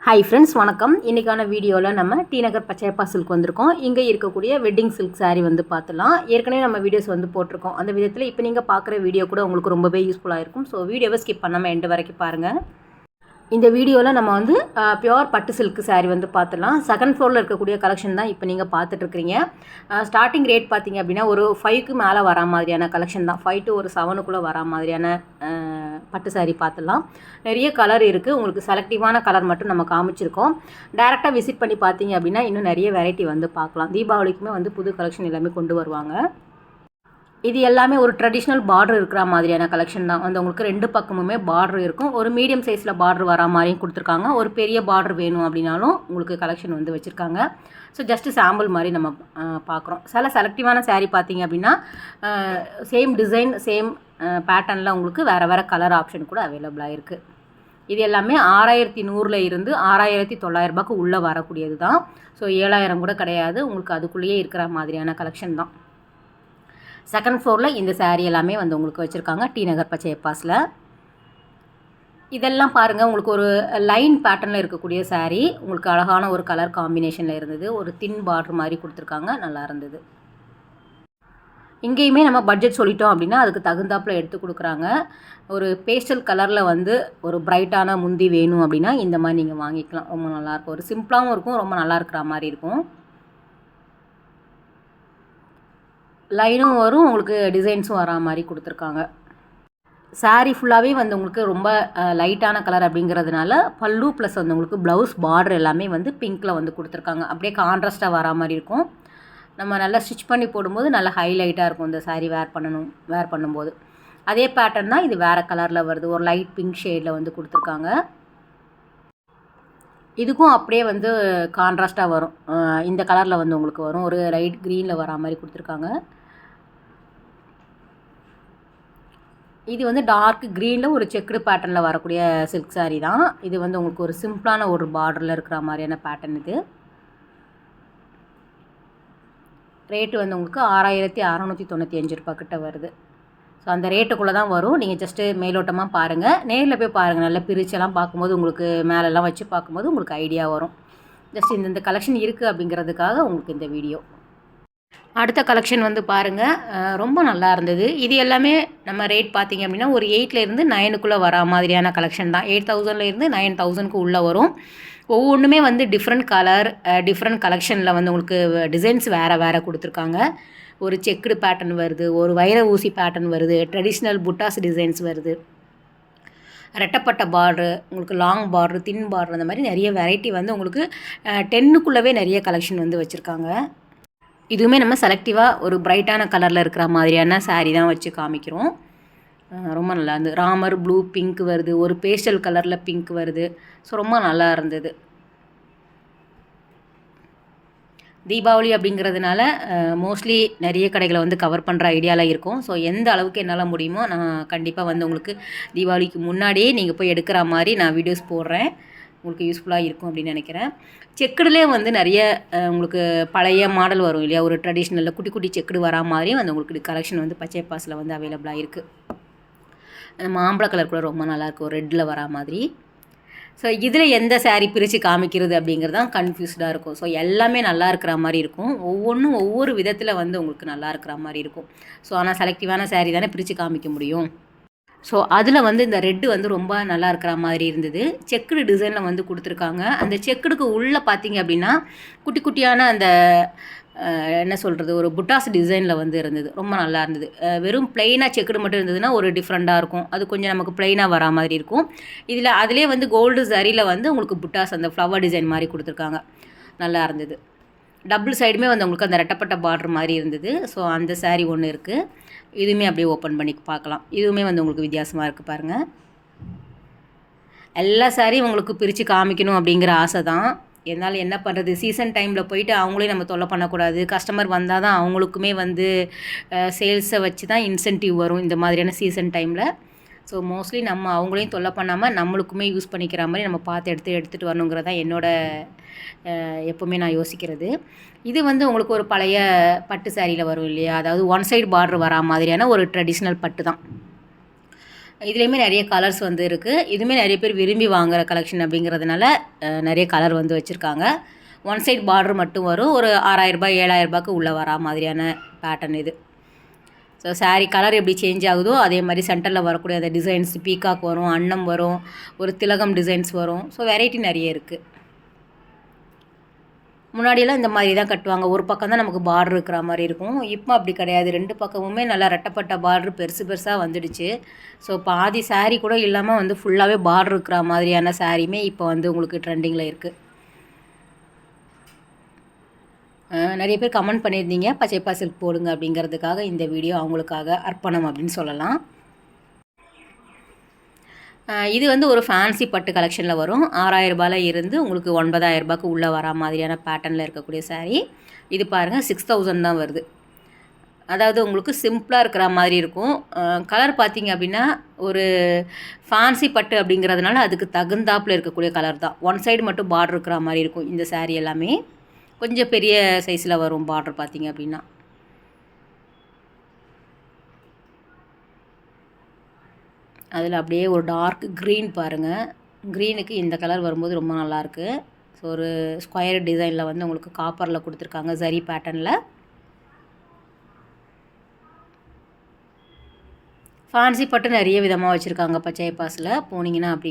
Hi friends, வணக்கம். இன்றைக்கான வீடியோவில் நம்ம டி நகர் பச்சையப்பா சில்க் வந்திருக்கோம். இங்கே இருக்கக்கூடிய வெட்டிங் சில்க் saree வந்து பார்த்துலாம். ஏற்கனவே நம்ம வீடியோஸ் வந்து போட்டிருக்கோம். அந்த விதத்தில் இப்போ நீங்கள் பார்க்குற வீடியோ கூட உங்களுக்கு ரொம்பவே யூஸ்ஃபுல்லாக இருக்கும். ஸோ வீடியோவை ஸ்கிப் பண்ணாமல் எண்டு வரைக்கும் பாருங்கள். இந்த வீடியோவில் நம்ம வந்து பியோர் பட்டு சில்க் saree வந்து பார்த்துலாம். செகண்ட் ஃப்ளோரில் இருக்கக்கூடிய கலெக்ஷன் தான் இப்போ நீங்கள் பார்த்துட்ருக்கிறீங்க. ஸ்டார்டிங் ரேட் பார்த்தீங்க அப்படின்னா ஒரு 5க்கு மேலே வரா மாதிரியான கலெக்ஷன் தான். 5 to ஒரு 7க்குள்ளே வரா மாதிரியான பட்டு saree பார்த்துலாம். நிறைய கலர் இருக்குது. உங்களுக்கு செலக்டிவான கலர் மட்டும் நம்ம காமிச்சிருக்கோம். டேரெக்டாக விசிட் பண்ணி பார்த்தீங்க அப்படின்னா இன்னும் நிறைய வெரைட்டி வந்து பார்க்கலாம். தீபாவளிக்குமே வந்து புது கலெக்ஷன் எல்லாமே கொண்டு வருவாங்க. இது எல்லாமே ஒரு ட்ரெடிஷ்னல் பார்டர் இருக்கிற மாதிரியான கலெக்ஷன் தான். வந்து உங்களுக்கு 2 பக்கமுமே பார்டர் இருக்கும். ஒரு மீடியம் சைஸில் பார்டர் வரா மாதிரியும் கொடுத்துருக்காங்க. ஒரு பெரிய பார்டர் வேணும் அப்படின்னாலும் உங்களுக்கு கலெக்ஷன் வந்து வச்சுருக்காங்க. ஸோ ஜஸ்ட்டு சாம்பிள் மாதிரி நம்ம பார்க்குறோம். சில செலக்டிவான saree பார்த்தீங்க அப்படின்னா சேம் டிசைன் சேம் பேட்டர்னில் உங்களுக்கு வேறு வேறு கலர் ஆப்ஷன் கூட அவைலபிளாக இருக்குது. இது எல்லாமே 6100 இருந்து 6900 உள்ளே வரக்கூடியது தான். ஸோ 7000 கூட கிடையாது. உங்களுக்கு அதுக்குள்ளேயே இருக்கிற மாதிரியான கலெக்ஷன் தான். செகண்ட் ஃப்ளோரில் இந்த saree எல்லாமே வந்து உங்களுக்கு வச்சுருக்காங்க டி நகர் பச்சையப்பாஸில். இதெல்லாம் பாருங்கள், உங்களுக்கு ஒரு லைன் பேட்டர்னில் இருக்கக்கூடிய saree. உங்களுக்கு அழகான ஒரு கலர் காம்பினேஷனில் இருந்தது. ஒரு தின் பார்டர் மாதிரி கொடுத்துருக்காங்க, நல்லா இருந்தது. இங்கேயுமே நம்ம பட்ஜெட் சொல்லிட்டோம் அப்படின்னா அதுக்கு தகுந்தாப்பில் எடுத்து கொடுக்குறாங்க. ஒரு பேஸ்டல் கலரில் வந்து ஒரு பிரைட்டான முந்தி வேணும் அப்படின்னா இந்த மாதிரி நீங்கள் வாங்கிக்கலாம். ரொம்ப நல்லாயிருக்கும். ஒரு சிம்பிளாகவும் இருக்கும், ரொம்ப நல்லா இருக்கிற மாதிரி இருக்கும். லைனும் வரும், உங்களுக்கு டிசைன்ஸும் வரா மாதிரி கொடுத்துருக்காங்க. saree ஃபுல்லாகவே வந்து உங்களுக்கு ரொம்ப லைட்டான கலர் அப்படிங்கிறதுனால பல்லு ப்ளஸ் வந்து உங்களுக்கு ப்ளவுஸ் பார்டர் எல்லாமே வந்து பிங்க்கில் வந்து கொடுத்துருக்காங்க. அப்படியே கான்ட்ராஸ்ட்டாக வரா மாதிரி இருக்கும். நம்ம நல்லா ஸ்டிச் பண்ணி போடும்போது நல்லா ஹைலைட்டாக இருக்கும் இந்த saree வேர் பண்ணும்போது. அதே பேட்டர்ன் தான் இது வேறு கலரில் வருது. ஒரு லைட் பிங்க் ஷேடில் வந்து கொடுத்துருக்காங்க. இதுக்கும் அப்படியே வந்து கான்ட்ராஸ்ட்டாக வரும். இந்த கலரில் வந்து உங்களுக்கு வரும். ஒரு லைட் க்ரீனில் வரா மாதிரி கொடுத்துருக்காங்க. இது வந்து டார்க் க்ரீனில் ஒரு செக்குடு பேட்டர்னில் வரக்கூடிய சில்க் saree தான். இது வந்து உங்களுக்கு ஒரு சிம்பிளான ஒரு பார்டரில் இருக்கிற மாதிரியான பேட்டர்ன் இது. ரேட்டு வந்து உங்களுக்கு 6695 கிட்ட வருது. ஸோ அந்த ரேட்டுக்குள்ளே தான் வரும். நீங்கள் ஜஸ்ட்டு மேலோட்டமாக பாருங்கள். நேரில் போய் பாருங்கள். நல்லா பிரிச்செல்லாம் பார்க்கும்போது உங்களுக்கு மேலெல்லாம் வச்சு பார்க்கும்போது உங்களுக்கு ஐடியா வரும். ஜஸ்ட் இந்த கலெக்ஷன் இருக்குது அப்படிங்கிறதுக்காக உங்களுக்கு இந்த வீடியோ. அடுத்த கலெக்ஷன் வந்து பாருங்கள், ரொம்ப நல்லா இருந்தது. இது எல்லாமே நம்ம ரேட் பார்த்திங்க அப்படின்னா ஒரு 8லேருந்து 9க்குள்ளே வரா மாதிரியான கலெக்ஷன் தான். 8000லேருந்து 9000க்கு உள்ளே வரும். ஒவ்வொன்றுமே வந்து டிஃப்ரெண்ட் கலர் டிஃப்ரெண்ட் கலெக்ஷனில் வந்து உங்களுக்கு டிசைன்ஸ் வேறு கொடுத்துருக்காங்க. ஒரு செக்குடு பேட்டர்ன் வருது, ஒரு வைர ஊசி பேட்டர்ன் வருது, ட்ரெடிஷ்னல் புட்டாஸ் டிசைன்ஸ் வருது, ரெட்டப்பட்ட பார்ட்ரு, உங்களுக்கு லாங் பார்ட்ரு, தின் பார்ட்ரு, அந்த மாதிரி நிறைய வெரைட்டி வந்து உங்களுக்கு 10க்குள்ளவே நிறைய கலெக்ஷன் வந்து வச்சுருக்காங்க. இதுவுமே நம்ம செலக்டிவாக ஒரு பிரைட்டான கலரில் இருக்கிற மாதிரியான saree தான் வச்சு காமிக்கிறோம். ரொம்ப நல்லா இருந்தது. ராமர் ப்ளூ பிங்க் வருது, ஒரு பேஸ்டல் கலரில் பிங்க் வருது. ஸோ ரொம்ப நல்லா இருந்தது. தீபாவளி அப்படிங்கிறதுனால மோஸ்ட்லி நிறைய கடைகளை வந்து கவர் பண்ணுற ஐடியாவில் இருக்கும். ஸோ எந்த அளவுக்கு என்னால் முடியுமோ நான் கண்டிப்பாக வந்து உங்களுக்கு தீபாவளிக்கு முன்னாடியே நீங்கள் போய் எடுக்கிற மாதிரி நான் வீடியோஸ் போடுறேன். உங்களுக்கு யூஸ்ஃபுல்லாக இருக்கும் அப்படின்னு நினைக்கிறேன். செக்குடுலேயே வந்து நிறைய உங்களுக்கு பழைய மாடல் வரும் இல்லையா, ஒரு ட்ரெடிஷ்னலில் குட்டி குட்டி செக்குடு வரா மாதிரியும் வந்து உங்களுக்கு கலெக்ஷன் வந்து பச்சையப்பாஸில் வந்து அவைலபிளாக இருக்குது. மாம்பழ கலர் கூட ரொம்ப நல்லாயிருக்கும், ஒரு ரெட்டில் வரா மாதிரி. ஸோ இதில் எந்த saree பிரித்து காமிக்கிறது அப்படிங்கிறது தான் கன்ஃபியூஸ்டாக இருக்கும். ஸோ எல்லாமே நல்லா இருக்கிற மாதிரி இருக்கும். ஒவ்வொன்றும் ஒவ்வொரு விதத்தில் வந்து உங்களுக்கு நல்லா இருக்கிற மாதிரி இருக்கும். ஸோ ஆனால் செலக்டிவான saree தானே பிரித்து காமிக்க முடியும். ஸோ அதில் வந்து இந்த ரெட்டு வந்து ரொம்ப நல்லா இருக்கிற மாதிரி இருந்தது. செக்குடு டிசைனில் வந்து கொடுத்துருக்காங்க. அந்த செக்குடுக்கு உள்ளே பார்த்தீங்க அப்படின்னா குட்டி குட்டியான அந்த என்ன சொல்கிறது, ஒரு புட்டாஸ் டிசைனில் வந்து இருந்தது. ரொம்ப நல்லா இருந்தது. வெறும் ப்ளைனாக செக்குடு மட்டும் இருந்ததுன்னா ஒரு டிஃப்ரெண்ட்டாக இருக்கும். அது கொஞ்சம் நமக்கு ப்ளைனாக வரா மாதிரி இருக்கும். அதிலே வந்து கோல்டு சரியில் வந்து உங்களுக்கு புட்டாஸ் அந்த ஃப்ளவர் டிசைன் மாதிரி கொடுத்துருக்காங்க. நல்லா இருந்தது. டபுள் சைடுமே வந்து உங்களுக்கு அந்த ரெட்டப்பட்ட பார்டர் மாதிரி இருந்தது. ஸோ அந்த saree ஒன்று இருக்குது. இதுவுமே அப்படியே ஓப்பன் பண்ணி பார்க்கலாம். இதுவுமே வந்து உங்களுக்கு வித்தியாசமாக இருக்குது பாருங்கள். எல்லா சாரியும் உங்களுக்கு பிரித்து காமிக்கணும் அப்படிங்கிற ஆசை தான். என்னால் என்ன பண்ணுறது, சீசன் டைமில் போயிட்டு அவங்களையும் நம்ம தொல்லை பண்ணக்கூடாது. கஸ்டமர் வந்தால் தான் அவங்களுக்குமே வந்து சேல்ஸை வச்சு தான் இன்சென்டிவ் வரும் இந்த மாதிரியான சீசன் டைமில். ஸோ மோஸ்ட்லி நம்ம அவங்களையும் தொல்லை பண்ணாமல் நம்மளுக்குமே யூஸ் பண்ணிக்கிற மாதிரி நம்ம பார்த்து எடுத்துகிட்டு வரணுங்கிறது தான் எப்போவுமே நான் யோசிக்கிறது. இது வந்து உங்களுக்கு ஒரு பழைய பட்டு சாரியில் வரும் இல்லையா, அதாவது ஒன் சைடு பார்டர் வரா மாதிரியான ஒரு ட்ரெடிஷ்னல் பட்டு தான். இதுலேயுமே நிறைய கலர்ஸ் வந்து இருக்குது. இதுவுமே நிறைய பேர் விரும்பி வாங்குகிற கலெக்ஷன் அப்படிங்கிறதுனால நிறைய கலர் வந்து வச்சுருக்காங்க. ஒன் சைட் பார்டர் மட்டும் வரும். ஒரு 6000 ரூபாய் 7000 ரூபாய்க்கு உள்ளே வரா மாதிரியான பேட்டர்ன் இது. ஸோ சாரீ கலர் எப்படி சேஞ்ச் ஆகுதோ அதே மாதிரி சென்டரில் வரக்கூடிய அந்த டிசைன்ஸ் பீகாக் வரும், அன்னம் வரும், ஒரு திலகம் டிசைன்ஸ் வரும். ஸோ வெரைட்டி நிறைய இருக்குது. முன்னாடியெல்லாம் இந்த மாதிரி தான் கட்டுவாங்க. ஒரு பக்கம் தான் நமக்கு பார்டர் இருக்கிற மாதிரி இருக்கும். இப்போ அப்படி கிடையாது. 2 பக்கமுமே நல்லா ரெட்டப்பட்ட பார்டர் பெருசு பெருசாக வந்துடுச்சு. ஸோ பாதி சாரீ கூட இல்லாமல் வந்து ஃபுல்லாகவே பார்டர் இருக்கிற மாதிரியான சாரியுமே இப்போ வந்து உங்களுக்கு ட்ரெண்டிங்கில் இருக்குது. நிறைய பேர் கமெண்ட் பண்ணியிருந்தீங்க பச்சைப்பா சில்க் போடுங்க அப்படிங்கிறதுக்காக இந்த வீடியோ அவங்களுக்காக அர்ப்பணம் அப்படின்னு சொல்லலாம். இது வந்து ஒரு ஃபேன்சி பட்டு கலெக்ஷனில் வரும். 6000 ரூபாயில் இருந்து உங்களுக்கு 9000 ரூபாய்க்கு உள்ளே வரா மாதிரியான பேட்டர்னில் இருக்கக்கூடிய சாரீ. இது பாருங்கள் 6000 தான் வருது. அதாவது உங்களுக்கு சிம்பிளாக இருக்கிற மாதிரி இருக்கும். கலர் பார்த்திங்க அப்படின்னா ஒரு ஃபேன்சி பட்டு அப்படிங்கிறதுனால அதுக்கு தகுந்தாப்பில் இருக்கக்கூடிய கலர் தான். ஒன் சைடு மட்டும் பார்டர் இருக்கிற மாதிரி இருக்கும் இந்த சாரீ எல்லாமே. கொஞ்சம் பெரிய சைஸில் வரும் பார்டர் பார்த்திங்க அப்படின்னா. அதில் அப்படியே ஒரு டார்க் க்ரீன் பாருங்கள். க்ரீனுக்கு இந்த கலர் வரும்போது ரொம்ப நல்லாயிருக்கு. ஸோ ஒரு ஸ்கொயர் டிசைனில் வந்து உங்களுக்கு காப்பரில் கொடுத்துருக்காங்க ஜரி பேட்டர்னில். ஃபேன்சி பட்டு நிறைய விதமாக வச்சுருக்காங்க பச்சையப்பாஸில். போனீங்கன்னா அப்படி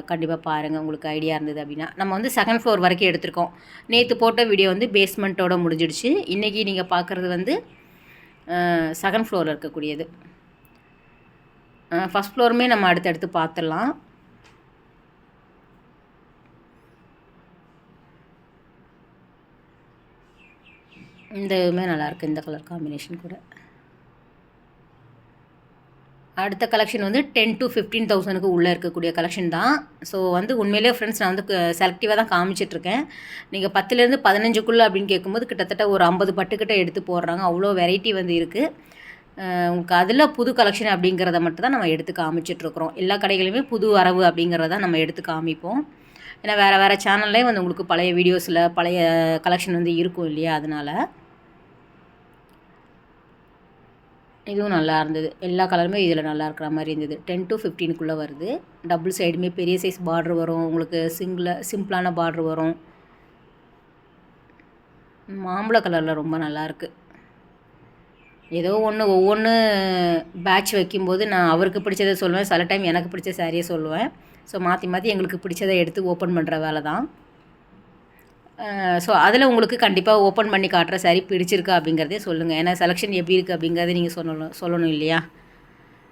கண்டிப்பாக பாருங்கள், உங்களுக்கு ஐடியா இருந்தது அப்படின்னா. நம்ம வந்து 2nd ஃப்ளோர் வரைக்கும் எடுத்திருக்கோம். நேற்று போட்ட வீடியோ வந்து பேஸ்மெண்ட்டோடு முடிஞ்சிடுச்சு. இன்றைக்கி நீங்கள் பார்க்குறது வந்து 2nd ஃப்ளோரில் இருக்கக்கூடியது. 1st ஃப்ளோருமே நம்ம அடுத்தடுத்து பார்த்துடலாம். இந்த இதுவுமே நல்லாயிருக்கு, இந்த கலர் காம்பினேஷன் கூட. அடுத்த கலெக்ஷன் வந்து 10 to 15,000க்கு உள்ளே இருக்கக்கூடிய கலெக்ஷன் தான். ஸோ வந்து உண்மையிலே ஃப்ரெண்ட்ஸ் நான் வந்து செலக்டிவாக தான் காமிச்சிட்ருக்கேன். நீங்கள் 10லேருந்து 15க்குள்ளே அப்படின்னு கேட்கும்போது கிட்டத்தட்ட ஒரு 50 பட்டுக்கிட்ட எடுத்து போடுறாங்க. அவ்வளோ வெரைட்டி வந்து இருக்குது. உங்களுக்கு அதில் புது கலெக்ஷன் அப்படிங்கிறத மட்டும் தான் நம்ம எடுத்து காமிச்சிட்ருக்குறோம். எல்லா கடைகளுமே புது வரவு அப்படிங்கிறத நம்ம எடுத்து காமிப்போம். ஏன்னா வேறு சேனல்லே வந்து உங்களுக்கு பழைய வீடியோஸில் பழைய கலெக்ஷன் வந்து இருக்கும் இல்லையா, அதனால். இதுவும் நல்லா இருந்தது. எல்லா கலருமே இதில் நல்லா இருக்கிற மாதிரி இருந்தது. 10 to 15க்குள்ளே வருது. டபுள் சைடுமே பெரிய சைஸ் பார்டர் வரும். உங்களுக்கு சிம்பிளான பார்டர் வரும். மாம்பழ கலரில் ரொம்ப நல்லாயிருக்கு. ஏதோ ஒவ்வொன்று பேட்ச் வைக்கும்போது நான் அவருக்கு பிடிச்சதை சொல்லுவேன். சில டைம் எனக்கு பிடிச்ச சாரியை சொல்லுவேன். ஸோ மாற்றி எங்களுக்கு பிடிச்சதை எடுத்து ஓப்பன் பண்ணுற வேலை தான். ஸோ அதில் உங்களுக்கு கண்டிப்பாக ஓப்பன் பண்ணி காட்டுற சாரி பிடிச்சிருக்கா அப்படிங்கிறதே சொல்லுங்கள். ஏன்னா செலெக்ஷன் எப்படி இருக்குது அப்படிங்கிறத நீங்கள் சொல்லணும் இல்லையா.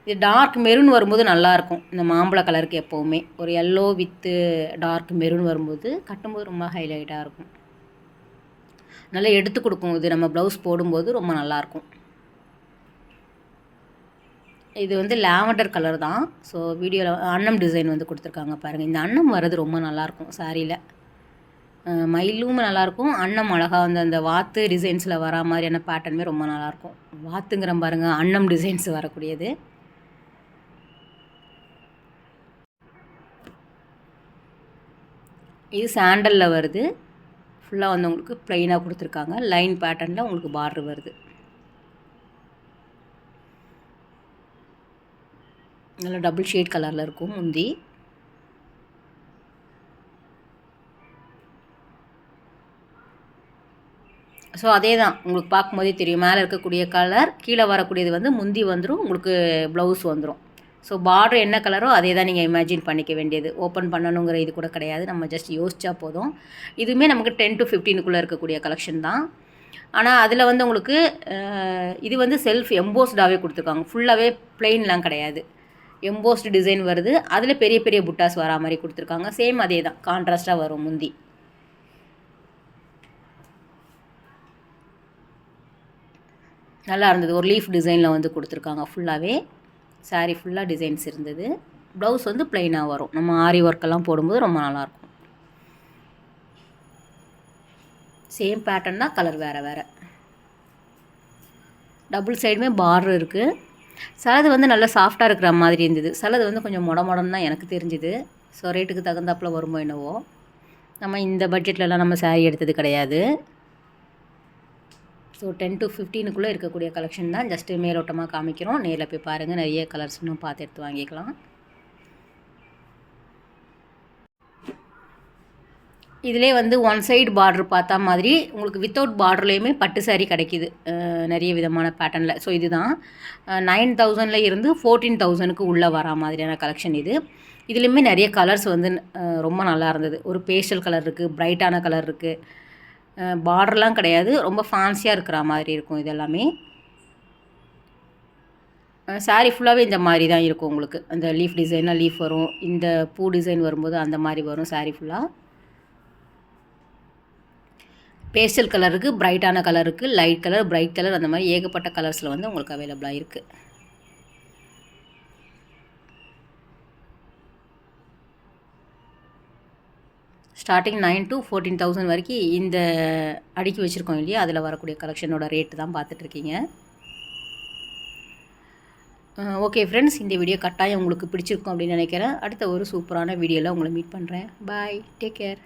இது டார்க் மெரூன் வரும்போது நல்லாயிருக்கும். இந்த மாம்பழ கலருக்கு எப்போவுமே ஒரு எல்லோ வித்து டார்க் மெரூன் வரும்போது கட்டும்போது ரொம்ப ஹைலைட்டாக இருக்கும். நல்லா எடுத்து கொடுக்கும். இது நம்ம ப்ளவுஸ் போடும்போது ரொம்ப நல்லாயிருக்கும். இது வந்து லாவெண்டர் கலர் தான். ஸோ வீடியோவில் அன்னம் டிசைன் வந்து கொடுத்துருக்காங்க பாருங்கள். இந்த அன்னம் வர்றது ரொம்ப நல்லாயிருக்கும் சாரியில். மயிலும் நல்லாயிருக்கும். அன்னம் அழகாக வந்து அந்த வாத்து டிசைன்ஸில் வரா மாதிரியான பேட்டர்னுமே ரொம்ப நல்லாயிருக்கும். வாத்துங்கிற பாருங்கள், அன்னம் டிசைன்ஸ் வரக்கூடியது. இது சாண்டலில் வருது. ஃபுல்லாக வந்து உங்களுக்கு ப்ளைனாக கொடுத்துருக்காங்க. லைன் பேட்டர்னில் உங்களுக்கு பார்டர் வருது. நல்லா டபுள் ஷேட் கலரில் இருக்கும் முந்தி. ஸோ அதே தான் உங்களுக்கு பார்க்கும்போதே தெரியும். மேலே இருக்கக்கூடிய கலர், கீழே வரக்கூடியது வந்து முந்தி வந்துடும், உங்களுக்கு ப்ளவுஸ் வந்துடும். ஸோ பார்டர் என்ன கலரோ அதே தான் நீங்கள் இமேஜின் பண்ணிக்க வேண்டியது. ஓப்பன் பண்ணணுங்கிற இது கூட கிடையாது. நம்ம ஜஸ்ட் யோசிச்சா போதும். இதுவுமே நமக்கு 10 to 15க்குள்ளே இருக்கக்கூடிய கலெக்ஷன் தான். ஆனால் அதில் வந்து உங்களுக்கு இது வந்து செல்ஃப் எம்போஸ்டாகவே கொடுத்துருக்காங்க. ஃபுல்லாகவே பிளெயின்லாம் கிடையாது. எம்போஸ்டு டிசைன் வருது. அதில் பெரிய பெரிய புட்டாஸ் வரா மாதிரி கொடுத்துருக்காங்க. சேம் அதே தான், கான்ட்ராஸ்ட்டாக வரும் முந்தி. நல்லா இருந்தது. ஒரு லீஃப் டிசைனில் வந்து கொடுத்துருக்காங்க. ஃபுல்லாகவே சாரீ ஃபுல்லாக டிசைன்ஸ் இருந்தது. ப்ளவுஸ் வந்து ப்ளைனாக வரும். நம்ம ஆரி ஒர்க்கெல்லாம் போடும்போது ரொம்ப நல்லாயிருக்கும். சேம் பேட்டர்ன் தான், கலர் வேறு வேறு. டபுள் சைடுமே பார்டர் இருக்குது. சிலது வந்து நல்லா சாஃப்டாக இருக்கிற மாதிரி இருந்தது. சிலது வந்து கொஞ்சம் மொடன்னு தான் எனக்கு தெரிஞ்சுது. ஸோ ரேட்டுக்கு தகுந்தாப்பில் வருமோ என்னவோ. நம்ம இந்த பட்ஜெட்லலாம் நம்ம சாரீ எடுத்தது கிடையாது. ஸோ 10 to 15க்குள்ளே இருக்கக்கூடிய கலெக்ஷன் தான். ஜஸ்ட்டு மேலோட்டமாக காமிக்கிறோம். நேரில் போய் பாருங்கள். நிறைய கலர்ஸ் இன்னும் பார்த்து எடுத்து வாங்கிக்கலாம். இதிலே வந்து ஒன் சைடு பார்டர் பார்த்தா மாதிரி உங்களுக்கு வித்தவுட் பார்டர்லேயுமே பட்டு சாரீ கிடைக்கிது நிறைய விதமான பேட்டர்னில். ஸோ இதுதான் 9,000 இருந்து 14,000க்கு உள்ளே வரா மாதிரியான கலெக்ஷன் இது. இதுலேயுமே நிறைய கலர்ஸ் வந்து ரொம்ப நல்லா இருந்தது. ஒரு பேஸ்டல் கலர் இருக்குது, பிரைட்டான கலர் இருக்குது, பார்டர்லாம் கிடையாது, ரொம்ப ஃபேன்சியாக இருக்கிற மாதிரி இருக்கும். இது எல்லாமே சாரீ ஃபுல்லாகவே இந்த மாதிரி தான் இருக்கும். உங்களுக்கு அந்த லீஃப் டிசைனாக லீஃப் வரும், இந்த பூ டிசைன் வரும்போது அந்த மாதிரி வரும். சாரீ ஃபுல்லாக பேஸ்டல் கலர் இருக்குது, பிரைட்டான கலர் இருக்குது, லைட் கலர், பிரைட் கலர், அந்த மாதிரி ஏகப்பட்ட கலர்ஸில் வந்து உங்களுக்கு அவைலபிளாக இருக்குது. ஸ்டார்டிங் 9 to 14,000 வரைக்கும் இந்த அடுக்கி வச்சுருக்கோம் இல்லையா, அதில் வரக்கூடிய கலெக்ஷனோட ரேட்டு தான் பார்த்துட்ருக்கீங்க. ஓகே ஃப்ரெண்ட்ஸ், இந்த வீடியோ கட்டாயம் உங்களுக்கு பிடிச்சிருக்கும் அப்படின்னு நினைக்கிறேன். அடுத்த ஒரு சூப்பரான வீடியோவில் உங்களை மீட் பண்ணுறேன். பாய், டேக் கேர்.